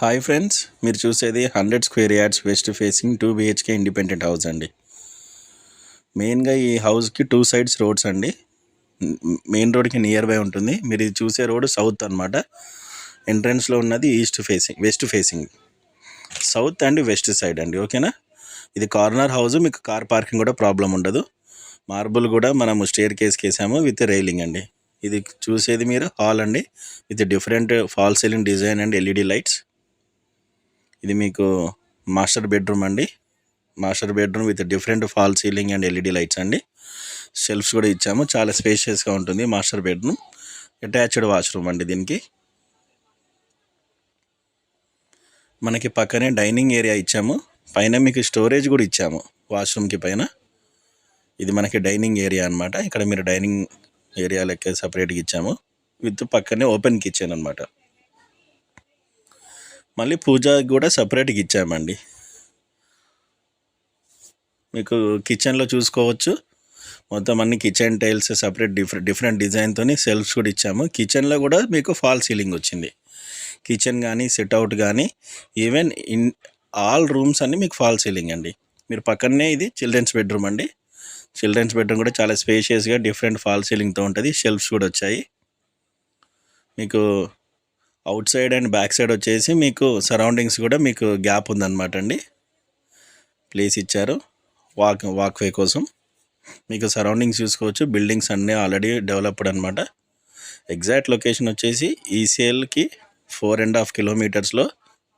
Hi friends, మీరు చూసేది 100 square yards west facing 2 BHK independent house అండి. మెయిన్గా ఈ హౌస్కి 2 సైడ్స్ రోడ్స్ అండి. మెయిన్ రోడ్కి నియర్ బై ఉంటుంది. మీరు ఇది చూసే రోడ్ సౌత్ అనమాట. ఎంట్రన్స్లో ఉన్నది west facing south and west side అండి. ఓకేనా, ఇది కార్నర్ హౌస్. మీకు కార్ పార్కింగ్ కూడా ప్రాబ్లం ఉండదు. మార్బుల్ కూడా మనము స్టేర్ కేస్కి వేసాము విత్ రైలింగ్ అండి. ఇది చూసేది మీరు హాల్ అండి, with different fall ceiling design and LED lights. ఇది మీకు మాస్టర్ బెడ్రూమ్ అండి. Master bedroom with different fall ceiling and LED lights అండి. షెల్ఫ్స్ కూడా ఇచ్చాము. చాలా స్పేషియస్గా ఉంటుంది మాస్టర్ బెడ్రూమ్. అటాచ్డ్ వాష్రూమ్ అండి. దీనికి మనకి పక్కనే డైనింగ్ ఏరియా ఇచ్చాము. పైన మీకు స్టోరేజ్ కూడా ఇచ్చాము వాష్రూమ్కి పైన. ఇది మనకి డైనింగ్ ఏరియా అనమాట. ఇక్కడ మీరు డైనింగ్ ఏరియా లెక్క సపరేట్గా ఇచ్చాము. విత్ పక్కనే ఓపెన్ కిచెన్ అనమాట. మళ్ళీ పూజకి కూడా సపరేట్గా ఇచ్చామండి. మీకు కిచెన్లో చూసుకోవచ్చు, మొత్తం అన్ని కిచెన్ టైల్స్ సపరేట్ డిఫరెంట్ డిజైన్తో సెల్ఫ్స్ కూడా ఇచ్చాము. కిచెన్లో కూడా మీకు ఫాల్ సీలింగ్ వచ్చింది. కిచెన్ కానీ సిట్అవుట్ కానీ ఈవెన్ ఇన్ ఆల్ రూమ్స్ అన్నీ మీకు ఫాల్ సీలింగ్ అండి. మీరు పక్కనే ఇది చిల్డ్రన్స్ బెడ్రూమ్ అండి. చిల్డ్రన్స్ బెడ్రూమ్ కూడా చాలా స్పేషియస్గా డిఫరెంట్ ఫాల్ సీలింగ్తో ఉంటుంది. షెల్ఫ్స్ కూడా వచ్చాయి. మీకు out side and back side వచ్చేసి మీకు సరౌండింగ్స్ కూడా మీకు గ్యాప్ ఉందన్నమాట అండి. ప్లేస్ ఇచ్చారు వాక్వే కోసం. మీకు సరౌండింగ్స్ చూసుకోవచ్చు. బిల్డింగ్స్ అన్నీ ఆల్రెడీ డెవలప్డ్ అనమాట. ఎగ్జాక్ట్ లొకేషన్ వచ్చేసి ఈసీఎల్కి 4.5 కిలోమీటర్స్లో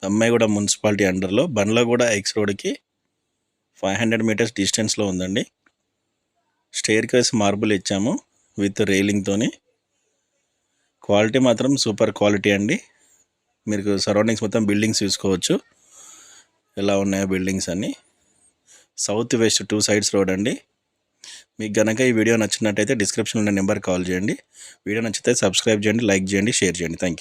దమ్మాయిగూడ మున్సిపాలిటీ అండర్లో బండ్లగూడ ఎక్స్ రోడ్కి 500 మీటర్స్ డిస్టెన్స్లో ఉందండి. స్టేర్ కేస్ మార్బుల్ ఇచ్చాము విత్ రైలింగ్తోని. క్వాలిటీ మాత్రం సూపర్ క్వాలిటీ అండి. మీరు సరౌండింగ్స్ మొత్తం బిల్డింగ్స్ చూసుకోవచ్చు ఎలా ఉన్నాయో బిల్డింగ్స్ అన్నీ. సౌత్ వెస్ట్ 2 సైడ్స్ రోడ్ అండి. మీకు కనుక ఈ వీడియో నచ్చినట్టయితే డిస్క్రిప్షన్లో ఉన్న నెంబర్ కాల్ చేయండి. వీడియో నచ్చితే సబ్స్క్రైబ్ చేయండి, లైక్ చేయండి, షేర్ చేయండి. Thank you.